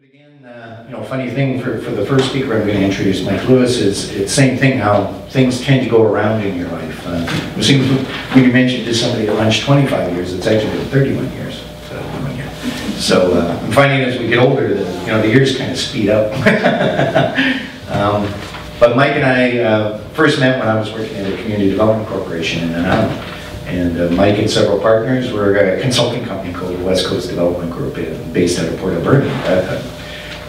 Again, funny thing for the first speaker I'm going to introduce, Mike Lewis, is it's the same thing how things tend to go around in your life. It seems when you mentioned to somebody at lunch 25 years, it's actually been 31 years. So I'm finding as we get older that the years kind of speed up. But Mike and I first met when I was working at a community development corporation in Nanaimo. And Mike and several partners were a consulting company called the West Coast Development Group based out of Port Alberta at that time,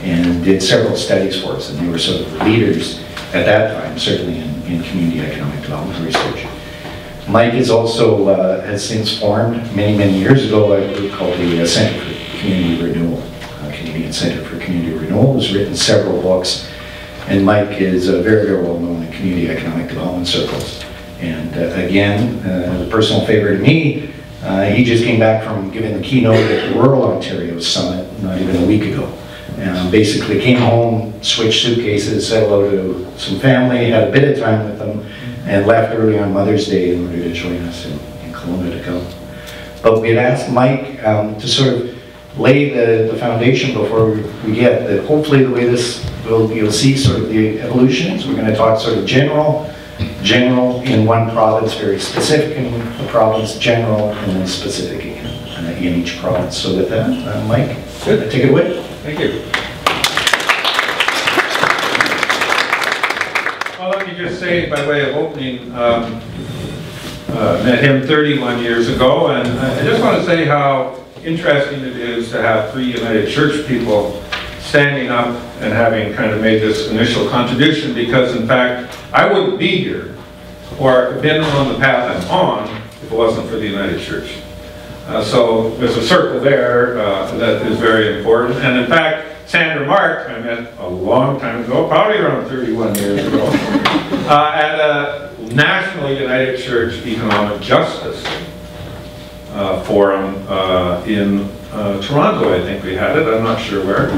and did several studies for us, and they were sort of the leaders at that time, certainly in community economic development research. Mike is also, has since formed many years ago a group called the Centre for Community Renewal, Canadian Centre for Community Renewal, has written several books, and Mike is very well known in community economic development circles. And again, a personal favor to me, he just came back from giving the keynote at the Rural Ontario Summit not even a week ago. Basically came home, switched suitcases, said hello to some family, had a bit of time with them, and left early on Mother's Day in order to join us in Kelowna to come. But we had asked Mike to sort of lay the foundation before we get that. Hopefully the way this you'll see sort of the evolutions. We're going to talk sort of general in one province, very specific in the province, general, and then specific in each province. So with that, Mike, good. Take it away. Thank you. Well, let me just say, by way of opening, met him 31 years ago, and I just want to say how interesting it is to have three United Church people standing up and having kind of made this initial contribution, because in fact, I wouldn't be here or been on the path I'm on if it wasn't for the United Church. So there's a circle there that is very important. And in fact, Sandra Mark, I met a long time ago, probably around 31 years ago, at a National United Church Economic Justice Forum in Toronto, I think we had it, I'm not sure where.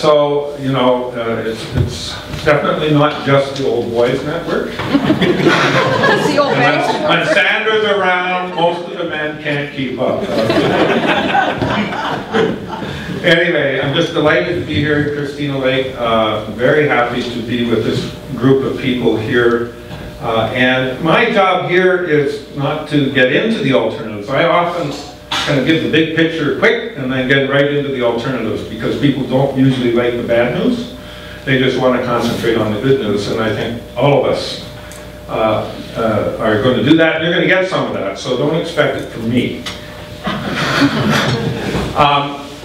So, it's definitely not just the old boys network. That's the old man. When Sandra's around, most of the men can't keep up. Anyway, I'm just delighted to be here at Christina Lake. Very happy to be with this group of people here. And my job here is not to get into the alternatives. I often kind of give the big picture quick and then get right into the alternatives, because people don't usually like the bad news. They just want to concentrate on the good news, and I think all of us are going to do that, and you're going to get some of that, so don't expect it from me.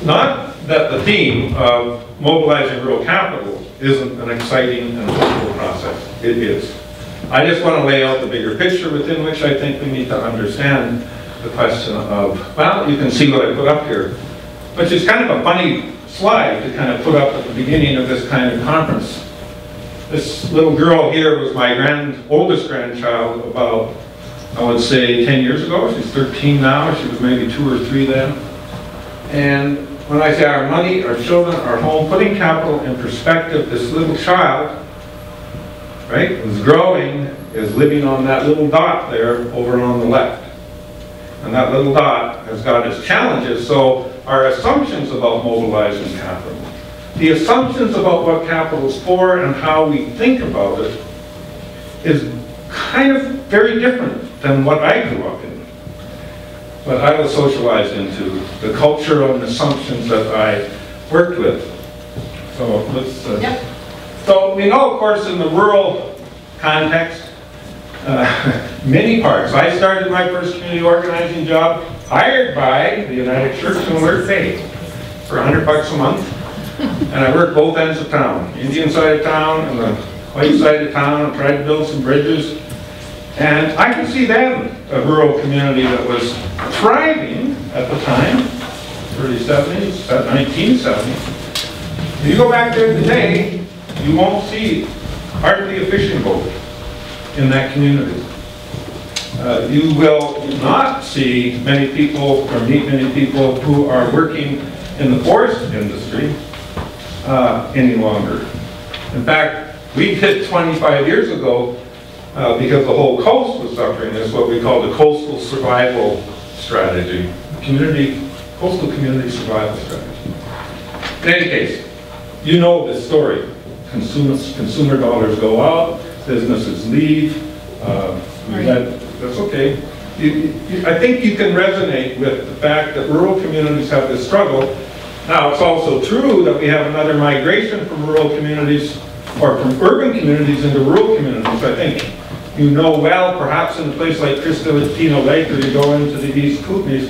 Not that the theme of mobilizing rural capital isn't an exciting and hopeful process. It is. I just want to lay out the bigger picture within which I think we need to understand the question of, well, you can see what I put up here, which is kind of a funny slide to kind of put up at the beginning of this kind of conference. This little girl here was my oldest grandchild about, I would say, 10 years ago. She's 13 now. She was maybe 2 or 3 then. And when I say our money, our children, our home, putting capital in perspective, this little child, right, is growing, is living on that little dot there over on the left. And that little dot has got its challenges. So our assumptions about mobilizing capital, the assumptions about what capital is for and how we think about it, is kind of very different than what I grew up in. What I was socialized into, the culture and assumptions that I worked with. So let's. So we know, of course, in the rural context, many parts. I started my first community organizing job hired by the United Church and worked paid for $100 a month. And I worked both ends of town, Indian side of town and the white side of town, and tried to build some bridges. And I could see then a rural community that was thriving at the time, early 70s, 1970s. If you go back there today, you won't see hardly a fishing boat in that community. You will not see many people or meet many people who are working in the forest industry any longer. In fact, we did 25 years ago, because the whole coast was suffering, is what we call the coastal survival strategy, coastal community survival strategy. In any case, you know this story. Consumer dollars go out, businesses leave. That's okay. I think you can resonate with the fact that rural communities have this struggle. Now, it's also true that we have another migration from rural communities, or from urban communities into rural communities. I think you know well, perhaps in a place like Christina Lake, or you go into the East Kootenays,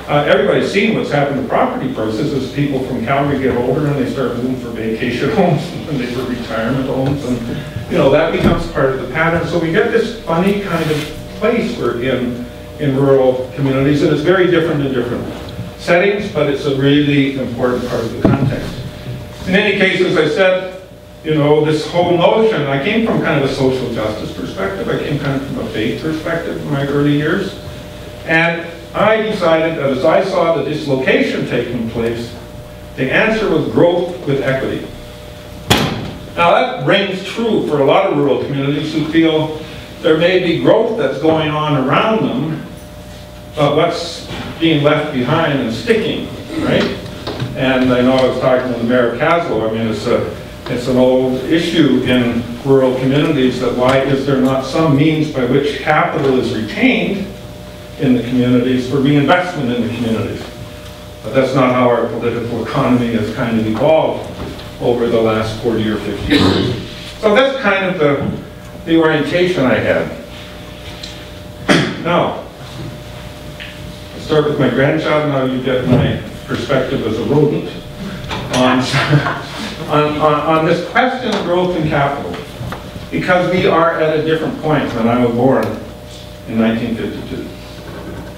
everybody's seen what's happened to property prices as people from Calgary get older and they start moving for vacation homes and they for retirement homes, and that becomes part of the pattern. So we get this funny kind of place we're in rural communities, and it's very different in different settings, but it's a really important part of the context. In any case, as I said, this whole notion, I came from kind of a social justice perspective, I came kind of from a faith perspective in my early years, and I decided that as I saw the dislocation taking place, the answer was growth with equity. Now that rings true for a lot of rural communities who feel there may be growth that's going on around them, but what's being left behind and sticking, right? And I know I was talking to the mayor of Caslo. I mean, it's an old issue in rural communities that why is there not some means by which capital is retained in the communies for reinvestment in the communities. But that's not how our political economy has kind of evolved over the last 40 or 50 years. So that's kind of the orientation I had. Now, I'll start with my grandchild. Now you get my perspective as a rodent on this question of growth and capital. Because we are at a different point than I was born in 1952.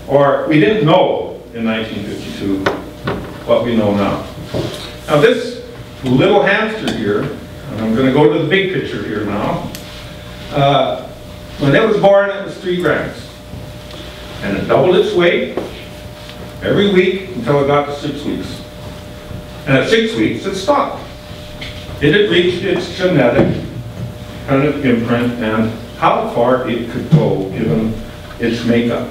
Or we didn't know in 1952 what we know now. Now this little hamster here, and I'm going to go to the big picture here now. When it was born, it was 3 grams. And it doubled its weight every week until it got to 6 weeks. And at 6 weeks, it stopped. It had reached its genetic kind of imprint and how far it could go given its makeup.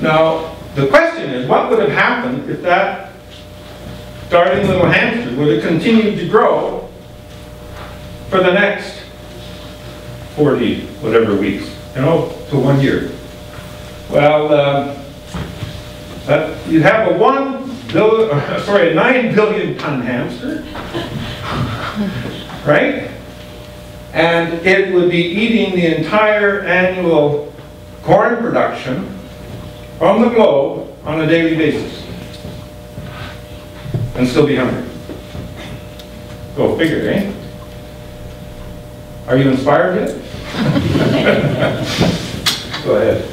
Now, the question is, what would have happened if that starting little hamster would have continued to grow for the next 40 whatever weeks, to 1 year? Well, you'd have a 9 billion ton hamster, right? And it would be eating the entire annual corn production from the globe on a daily basis and still be hungry. Go figure, eh? Are you inspired yet? Go ahead.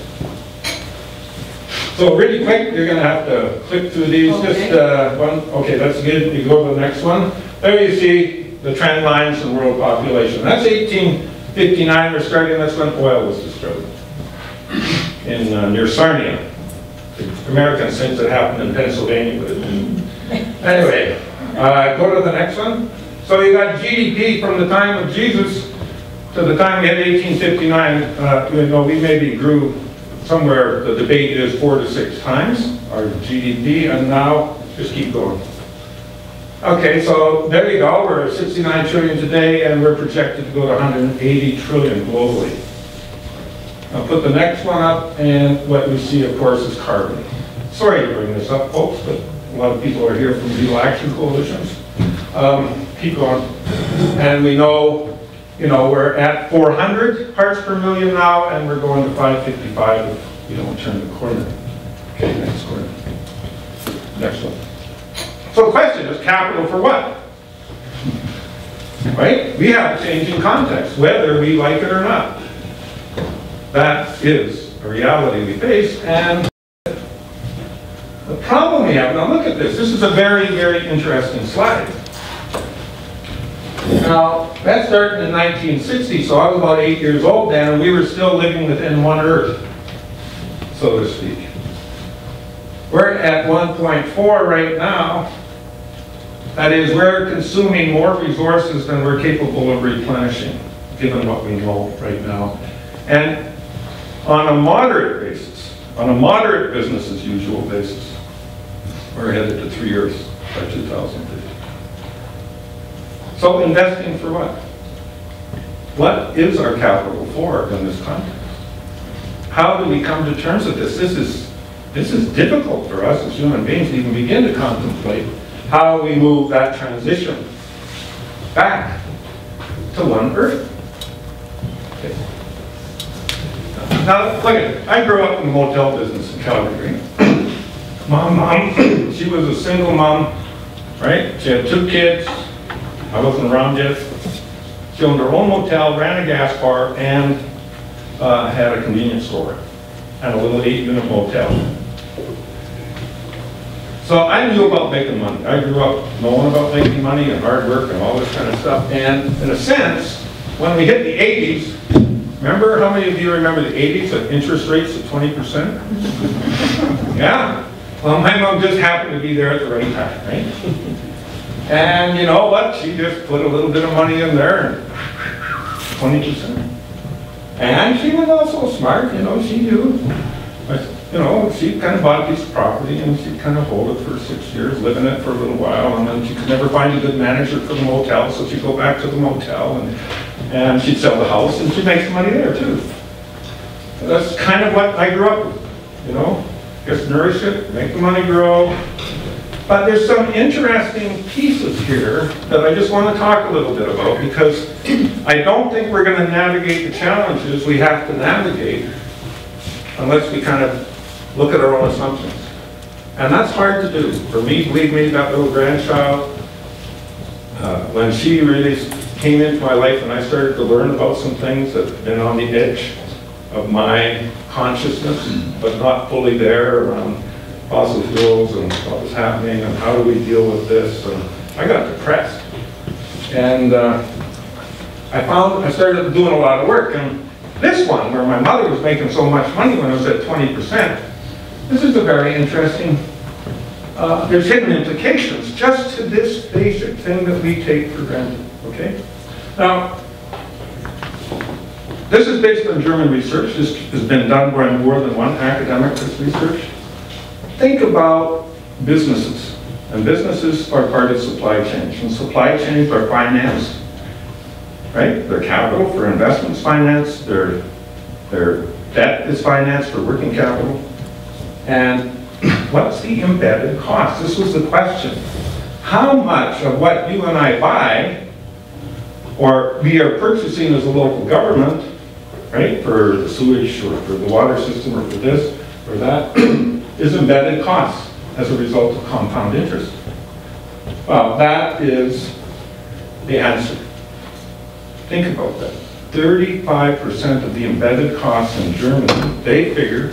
So really quick, you're going to have to click through these. Okay. Just one. Okay, that's good. You go to the next one. There you see the trend lines in world population. That's 1859. We're starting. That's when oil was discovered in near Sarnia. The Americans think it happened in Pennsylvania, but it didn't. Anyway, go to the next one. So you got GDP from the time of Jesus to the time we had 1859. We maybe grew somewhere, the debate is 4 to 6 times our GDP, and now just keep going. Okay, so there you go. We're at 69 trillion today, and we're projected to go to 180 trillion globally. I'll put the next one up, and what we see, of course, is carbon. Sorry to bring this up, folks, but a lot of people are here from legal action coalitions. Keep going. And we know, we're at 400 parts per million now, and we're going to 555 if we don't turn the corner. Okay, next corner. Next one. So the question is, capital for what? Right? We have a changing context, whether we like it or not. That is a reality we face, and the problem we have, now look at this. This is a very, very interesting slide. Now, that started in 1960, so I was about 8 years old then, and we were still living within one Earth, so to speak. We're at 1.4 right now. That is, we're consuming more resources than we're capable of replenishing, given what we know right now. And on a moderate basis, on a moderate business as usual basis, we're headed to 3 Earths. by 2050. So investing for what? What is our capital for in this context? How do we come to terms with this? This is difficult for us as human beings to even begin to contemplate how we move that transition back to one Earth. Okay. Now, look at it. I grew up in the motel business in Calgary. Mom, she was a single mom, right? She had 2 kids. I wasn't around yet. She owned her own motel, ran a gas bar, and had a convenience store and a little 8-unit motel. So I knew about making money. I grew up knowing about making money and hard work and all this kind of stuff. And in a sense, when we hit the 80s, remember, how many of you remember the 80s at interest rates of 20%? Yeah. Well, my mom just happened to be there at the right time, right? And you know what? She just put a little bit of money in there, and 20%. And she was also smart, you know, she knew. You know, she kind of bought a piece of property and she'd kind of hold it for 6 years, live in it for a little while, and then she could never find a good manager for the motel, so she'd go back to the motel and she'd sell the house and she'd make some money there too. That's kind of what I grew up with, you know. Just nourish it, make the money grow. But there's some interesting pieces here that I just want to talk a little bit about, because I don't think we're going to navigate the challenges we have to navigate unless we kind of look at our own assumptions. And that's hard to do. For me, believe me, that little grandchild, when she really came into my life and I started to learn about some things that have been on the edge of my consciousness, but not fully there, around fossil fuels and what was happening and how do we deal with this, and I got depressed. And I started doing a lot of work, and this one, where my mother was making so much money when I was at 20%, this is a very interesting, there's hidden implications just to this basic thing that we take for granted, okay? Now, this is based on German research. This has been done by more than one academic, this research. Think about businesses, and businesses are part of supply chains, and supply chains are financed, right? Their capital for investments financed, their debt is financed for working capital. And what's the embedded cost? This was the question. How much of what you and I buy, or we are purchasing as a local government, right, for the sewage or for the water system or for this or that, is embedded costs as a result of compound interest? Well, that is the answer. Think about that. 35% of the embedded costs in Germany, they figure,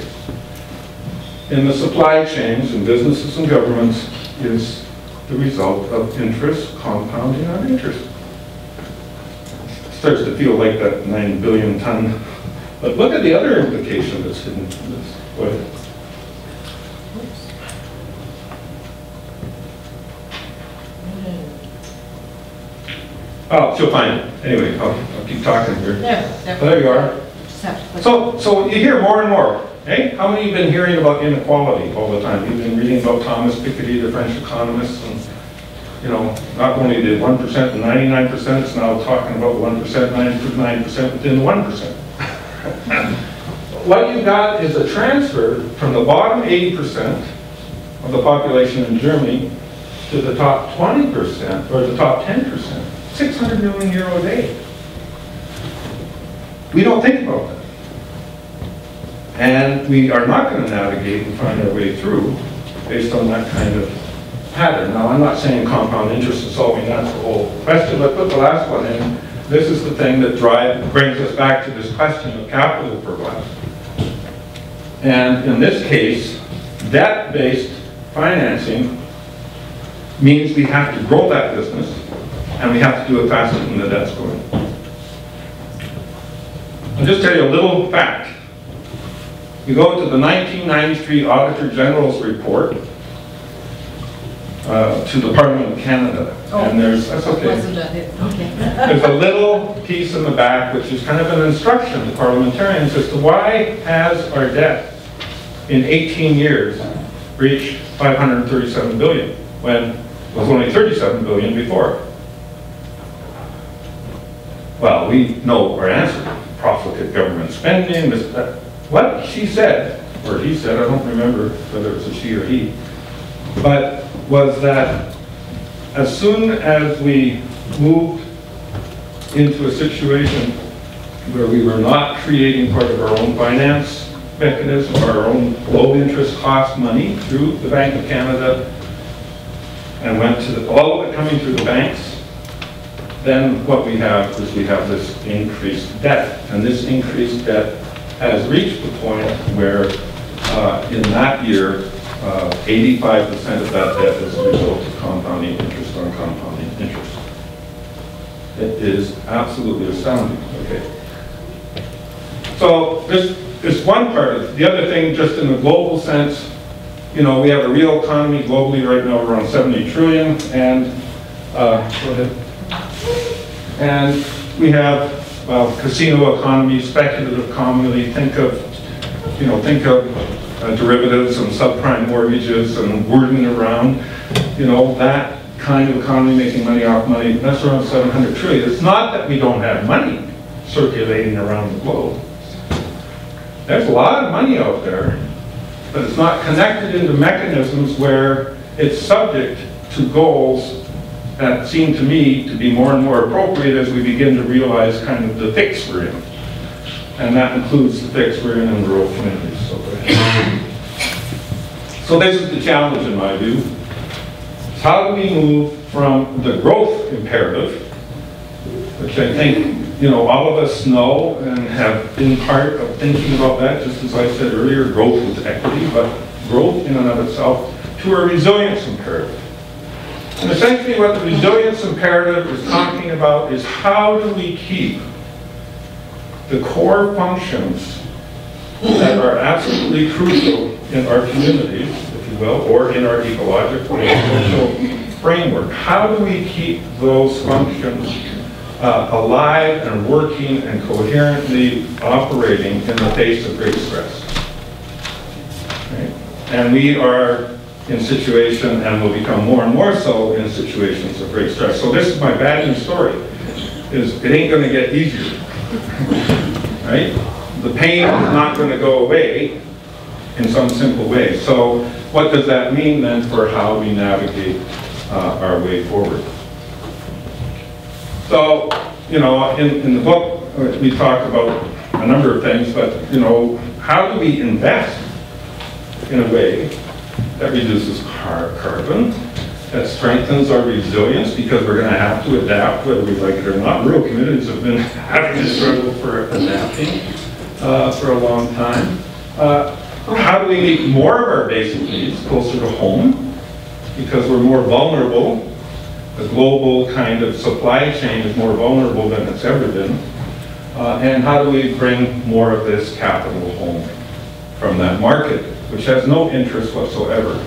in the supply chains and businesses and governments, is the result of interest compounding on interest. It starts to feel like that 9 billion ton. But look at the other implication that's hidden in this. Go ahead. Oh, she'll find it. Anyway, I'll keep talking here. There you are. So you hear more and more. Hey, how many of you have been hearing about inequality all the time? You've been reading about Thomas Piketty, the French economist, and you know, not only the 1% and 99%, it's now talking about 1%, 99% within 1%. What you got is a transfer from the bottom 80% of the population in Germany to the top 20% or the top 10%. 600 million euro a day. We don't think about that. And we are not going to navigate and find our way through based on that kind of pattern. Now, I'm not saying compound interest is solving that's the whole question, but put the last one in. This is the thing that brings us back to this question of capital for what. And in this case, debt-based financing means we have to grow that business, and we have to do it faster than the debt's going. I'll just tell you a little fact. You go to the 1993 Auditor General's report to the Parliament of Canada, and that's okay. There's a little piece in the back which is kind of an instruction to parliamentarians as to why has our debt in 18 years reached 537 billion when was only 37 billion before. Well, we know our answer. Profligate government spending, this, that. What she said, or he said, I don't remember whether it was a she or he, but was that as soon as we moved into a situation where we were not creating part of our own finance mechanism, our own low interest cost money through the Bank of Canada, and went to all of it coming through the banks, then what we have is we have this increased debt. And this increased debt has reached the point where in that year, 85% of that debt is a result of compounding interest on compounding interest. It is absolutely astounding, okay? So this is one part of it. The other thing, just in the global sense, you know, we have a real economy globally right now around 70 trillion, and go ahead. And we have casino economy, speculative economy. Think of derivatives and subprime mortgages and whirling around. You know, that kind of economy making money off money. That's around 700 trillion. It's not that we don't have money circulating around the globe. There's a lot of money out there, but it's not connected into mechanisms where it's subject to goals that seem to me to be more and more appropriate as we begin to realize kind of the fix we're in. And that includes the fix we're in rural communities. So this is the challenge in my view. How do we move from the growth imperative, which I think, you know, all of us know and have been part of thinking about that, just as I said earlier, growth is equity, but growth in and of itself, to a resilience imperative. And essentially what the resilience imperative is talking about is how do we keep the core functions that are absolutely crucial in our communities, if you will, or in our ecological and social framework. How do we keep those functions alive and working and coherently operating in the face of great stress? Right? And we are in situation, and will become more and more so in situations of great stress. So this is my bad news story, is it ain't gonna get easier, right? The pain is not gonna go away in some simple way. So what does that mean then for how we navigate our way forward? So, you know, in the book, we talk about a number of things, but, you know, how do we invest in a way that reduces carbon, that strengthens our resilience, because we're going to have to adapt whether we like it or not. Rural communities have been having to struggle for adapting for a long time. How do we meet more of our basic needs closer to home, because we're more vulnerable. The global kind of supply chain is more vulnerable than it's ever been. And how do we bring more of this capital home from that market, which has no interest whatsoever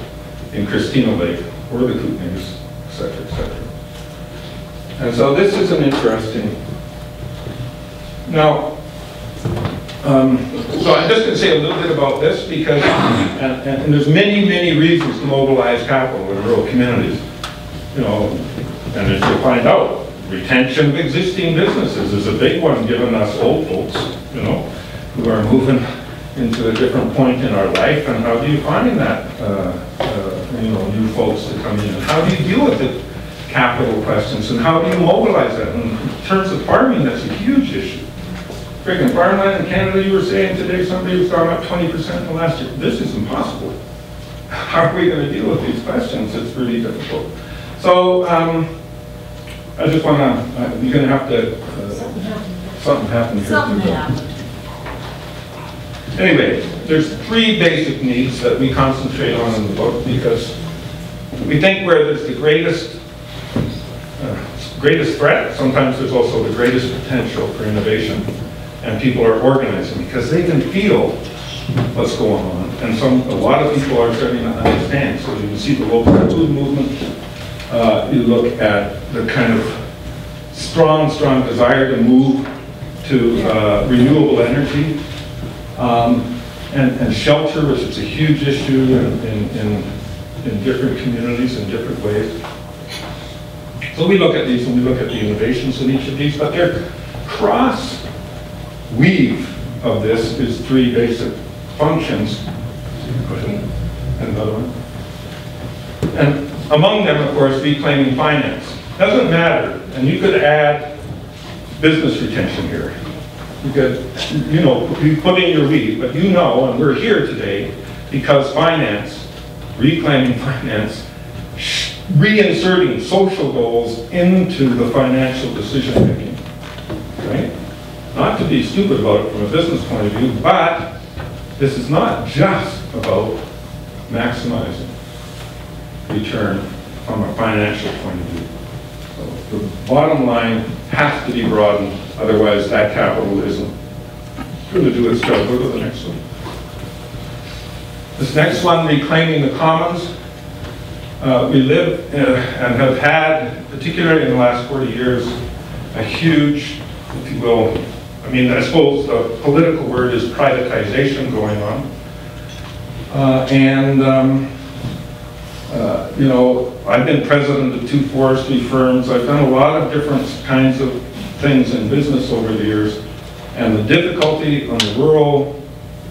in Christina Lake or the Kootenays, et cetera, et cetera. And so this is an interesting. Now, so I'm just going to say a little bit about this because, and there's many, many reasons to mobilize capital in rural communities. You know, and as you'll find out, retention of existing businesses is a big one, given us old folks, you know, who are moving into a different point in our life. And how do you find that, you know, new folks to come in? And how do you deal with the capital questions? And how do you mobilize that? And in terms of farming, that's a huge issue. Freaking farmland in Canada, you were saying today, somebody was gone up 20% in the last year. This is impossible. How are we going to deal with these questions? It's really difficult. So, I just want to, you're going to have to, something happened here. Something happened. Anyway, there's three basic needs that we concentrate on in the book because we think where there's the greatest threat, sometimes there's also the greatest potential for innovation, and people are organizing because they can feel what's going on, and a lot of people are starting to understand. So you can see the local food movement. You look at the kind of strong desire to move to renewable energy. And shelter, which is a huge issue in different communities in different ways. So we look at these and we look at the innovations in each of these, but their cross-weave of this is three basic functions. Go ahead and another one. And among them, of course, reclaiming finance. Doesn't matter, and you could add business retention here. You could, you know, you put in your weave, but you know, and we're here today because finance, reclaiming finance, reinserting social goals into the financial decision making, right? Not to be stupid about it from a business point of view, but this is not just about maximizing return from a financial point of view. So the bottom line has to be broadened, otherwise that capital isn't going to do its job. Go to the next one. This next one, reclaiming the commons. We live and have had, particularly in the last 40 years, a huge, if you will, I mean, I suppose the political word is privatization going on. You know, I've been president of 2 forestry firms. I've done a lot of different kinds of things in business over the years. And the difficulty on the rural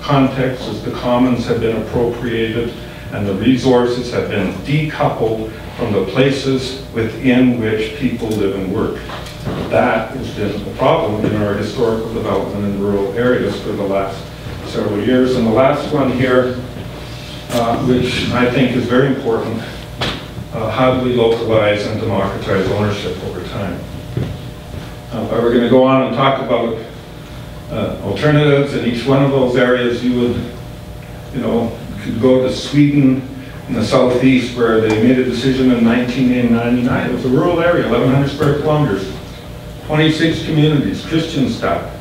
context is the commons have been appropriated and the resources have been decoupled from the places within which people live and work. That has been a problem in our historical development in rural areas for the last several years. And the last one here, which I think is very important, how do we localize and democratize ownership over time? We're going to go on and talk about alternatives in each one of those areas. You would, you know, could go to Sweden in the southeast where they made a decision in 1999. It was a rural area, 1,100 square kilometers, 26 communities, Christian stuff.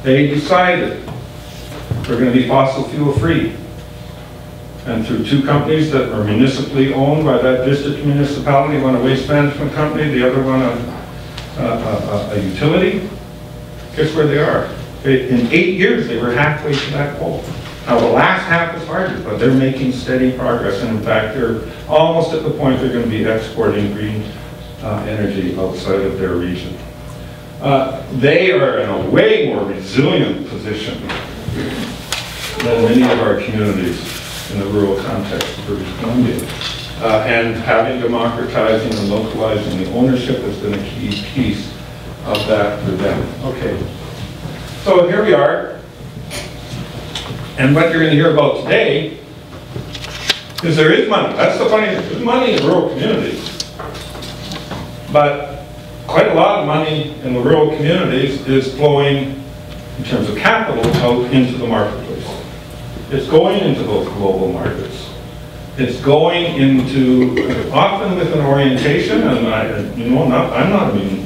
They decided we're going to be fossil fuel free. And through 2 companies that are municipally owned by that district municipality, one a waste management company, the other one a utility, guess where they are? In 8 years, they were halfway to that goal. Now, the last half is harder, but they're making steady progress. And in fact, they're almost at the point they're going to be exporting green energy outside of their region. They are in a way more resilient position than many of our communities in the rural context of British Columbia. And having democratizing and localizing the ownership has been a key piece of that for them. Okay, so here we are. And what you're going to hear about today is there is money. That's the funny thing. There's money in rural communities. But quite a lot of money in the rural communities is flowing, in terms of capital, out into the marketplace. It's going into those global markets. It's going into, often with an orientation, and I'm not immune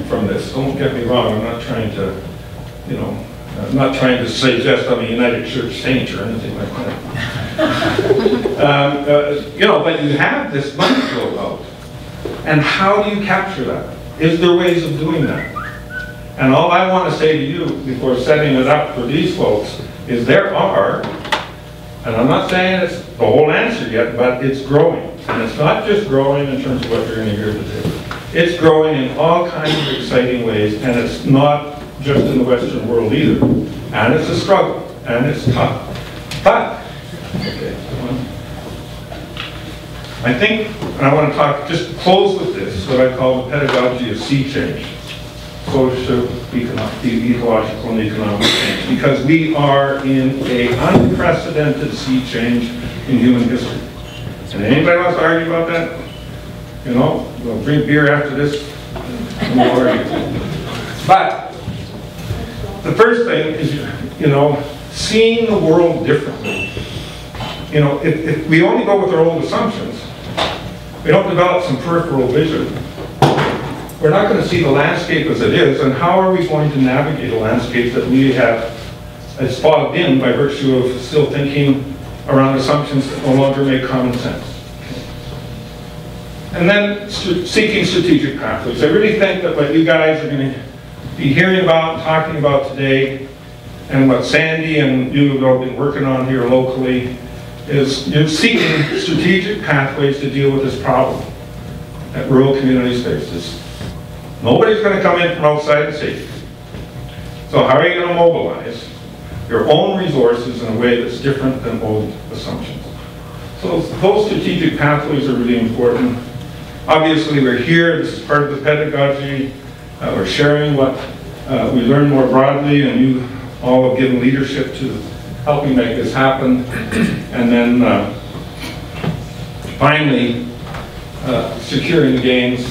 from this. Don't get me wrong. I'm not trying to, you know, I'm not trying to suggest I'm a United Church saint or anything like that. You know, but you have this money flow out. And how do you capture that? Is there ways of doing that? And all I want to say to you before setting it up for these folks is there are, and I'm not saying it's the whole answer yet, but it's growing. And it's not just growing in terms of what you're going to hear today. It's growing in all kinds of exciting ways, and it's not just in the Western world either. And it's a struggle, and it's tough. But, okay, I think, and I want to talk, just close with this, what I call the pedagogy of sea change. Social, ecological, and economic change. Because we are in an unprecedented sea change in human history. And anybody wants to argue about that? You know, we'll drink beer after this, and we'll argue. But, the first thing is, you know, seeing the world differently. You know, if we only go with our old assumptions, we don't develop some peripheral vision, we're not going to see the landscape as it is, and how are we going to navigate a landscape that we have is fogged in by virtue of still thinking around assumptions that no longer make common sense. And then seeking strategic pathways. I really think that what you guys are going to be hearing about and talking about today, and what Sandy and you have all been working on here locally, is you're seeking strategic pathways to deal with this problem. that rural communities face is nobody's going to come in from outside and save you. So how are you going to mobilize your own resources in a way that's different than old assumptions? So those strategic pathways are really important. Obviously, we're here. This is part of the pedagogy. We're sharing what we learn more broadly, and you all have given leadership to helping make this happen. And then finally, securing the gains.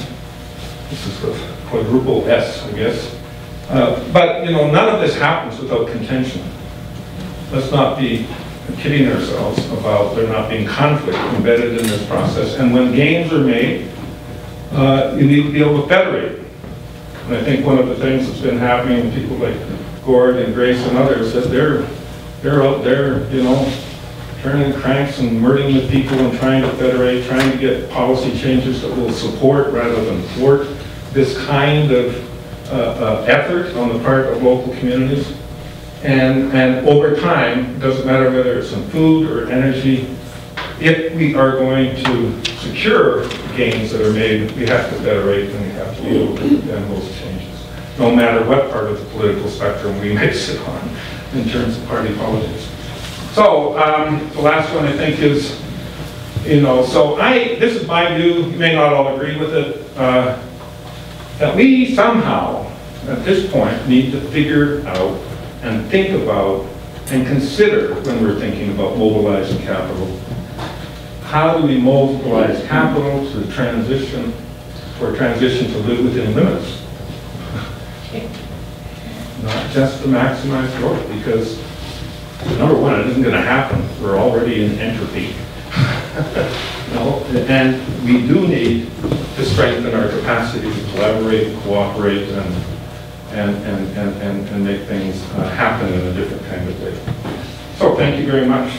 This is the quadruple S, I guess. But you know, none of this happens without contention. Let's not be kidding ourselves about there not being conflict embedded in this process. And when gains are made, you need to be able to federate. And I think one of the things that's been happening with people like Gord and Grace and others, that they're out there, you know, turning cranks and murdering the people and trying to federate, trying to get policy changes that will support rather than thwart this kind of effort on the part of local communities. And over time, it doesn't matter whether it's in food or energy, if we are going to secure gains that are made, we have to federate and we have to be able to defend those changes, no matter what part of the political spectrum we may sit on in terms of party politics. So the last one I think is, you know, so this is my view, you may not all agree with it, that we somehow, at this point, need to figure out and think about and consider when we're thinking about mobilizing capital. How do we mobilize capital to transition, for transition to live within limits? Not just to maximize growth, because number one, it isn't going to happen. We're already in entropy. No? And we do need to strengthen our capacity to collaborate, cooperate, and make things happen in a different kind of way. So thank you very much.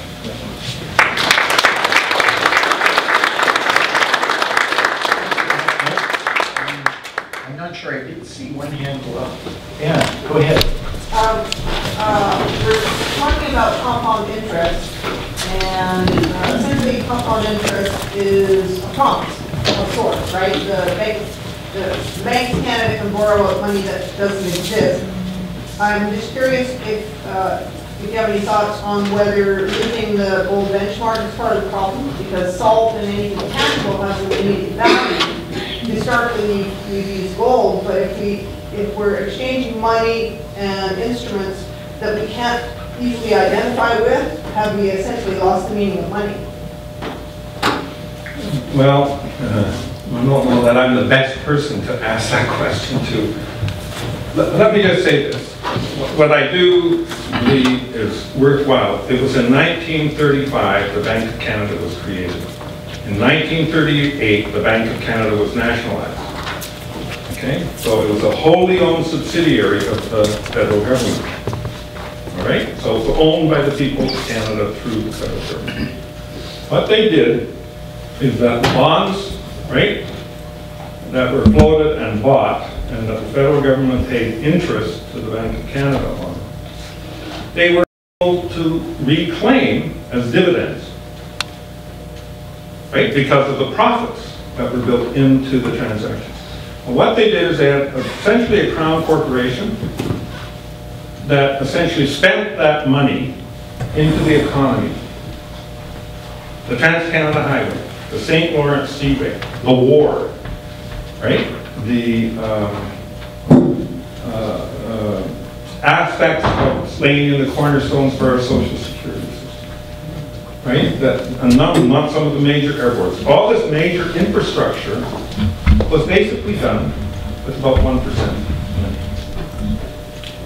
I'm not sure, I didn't see one hand go up. Yeah, go ahead. We're talking about compound interest, and essentially compound interest is a promise of sorts, right? The banks can borrow money that doesn't exist. I'm just curious if you have any thoughts on whether using the gold benchmark is part of the problem, because salt and anything tangible has an immediate value. Historically, we've used gold, but if we're exchanging money and instruments that we can't easily identify with, have we essentially lost the meaning of money? Well, I don't know that I'm the best person to ask that question to. Let me just say this. What I do believe is worthwhile. It was in 1935 the Bank of Canada was created. In 1938, the Bank of Canada was nationalized. Okay? So it was a wholly owned subsidiary of the federal government. All right? So it was owned by the people of Canada through the federal government. What they did is that the bonds, right, that were floated and bought, and that the federal government paid interest to the Bank of Canada on, they were able to reclaim as dividends. Right, because of the profits that were built into the transactions. And what they did is they had essentially a crown corporation that essentially spent that money into the economy. The Trans-Canada Highway, the St. Lawrence Seaway, the war, right? The aspects of laying in the cornerstones for our social security system. Right? That not some of the major airports. All this major infrastructure was basically done with about 1%.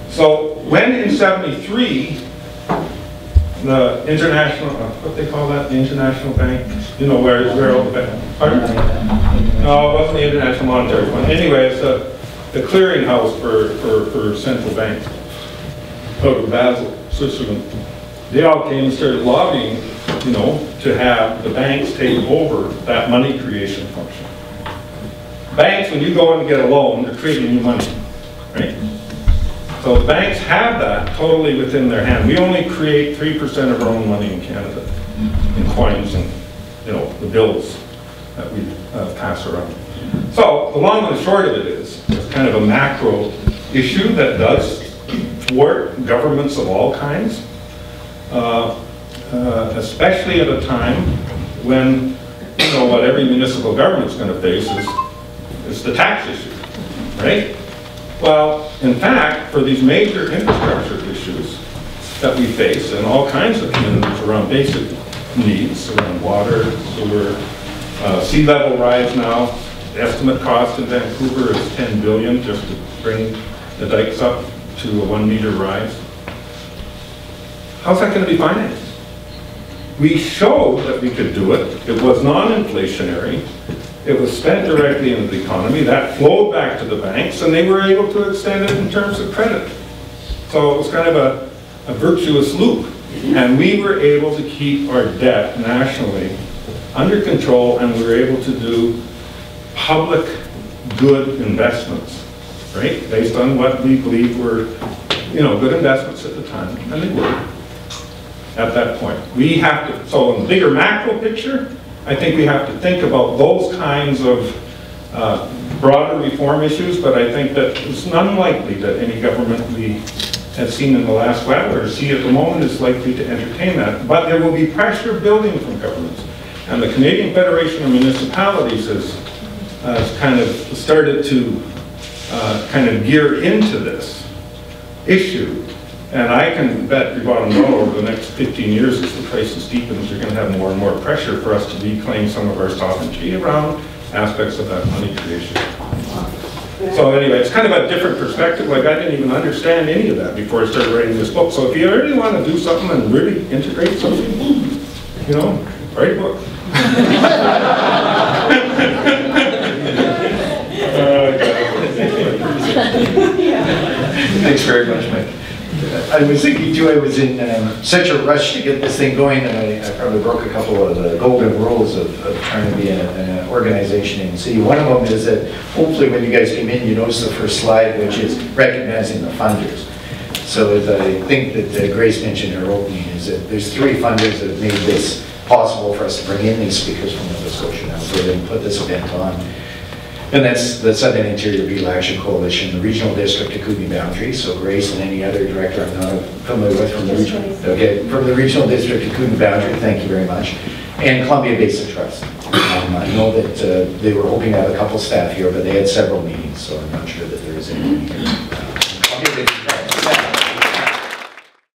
So when in '73, the international, what they call that, the international bank, you know, where all the bank, pardon? No, it wasn't the International Monetary Fund. Anyway, it's the clearinghouse for central banks out of Basel, Switzerland. They all came and started lobbying, you know, to have the banks take over that money creation function. Banks, when you go in and get a loan, they're creating new money, right? So the banks have that totally within their hand. We only create 3% of our own money in Canada in coins and, you know, the bills that we pass around. So the long and the short of it is, it's kind of a macro issue that does thwart governments of all kinds, especially at a time when, you know, what every municipal government's going to face is the tax issue, right? Well, in fact, for these major infrastructure issues that we face in all kinds of communities around basic needs, around water, sewer, sea level rise now, the estimate cost in Vancouver is $10 billion just to bring the dikes up to a 1 meter rise. How's that going to be financed? We showed that we could do it. It was non-inflationary. It was spent directly into the economy. That flowed back to the banks, and they were able to extend it in terms of credit. So it was kind of a virtuous loop. And we were able to keep our debt nationally under control, and we were able to do public good investments, right? Based on what we believe were, you know, good investments at the time, and they were at that point. We have to, so in the bigger macro picture, I think we have to think about those kinds of broader reform issues, but I think that it's unlikely that any government we have seen in the last while or see at the moment is likely to entertain that. But there will be pressure building from governments. And the Canadian Federation of Municipalities has kind of started to kind of gear into this issue. And I can bet your bottom dollar over the next 15 years as the prices deepens, you're going to have more and more pressure for us to reclaim some of our sovereignty around aspects of that money creation. So anyway, it's kind of a different perspective. Like, I didn't even understand any of that before I started writing this book. So if you really want to do something and really integrate something, you know, write a book. Thanks very much, Mike. I was thinking too, I was in such a rush to get this thing going that I probably broke a couple of the golden rules of trying to be an organization in the city. One of them is that hopefully when you guys came in, you notice the first slide, which is recognizing the funders. So as I think that Grace mentioned in her opening, is that there's 3 funders that have made this possible for us to bring in these speakers from Nova Scotia and Alberta and put this event on. And that's the Southern Interior Beetle Action Coalition, the Regional District of Kootenay Boundary. So Grace and any other director I'm not familiar with from the Regional District of Kootenay Boundary, thank you very much. And Columbia Basin Trust. I know that they were hoping to have a couple staff here, but they had several meetings, so I'm not sure that there is anyone here.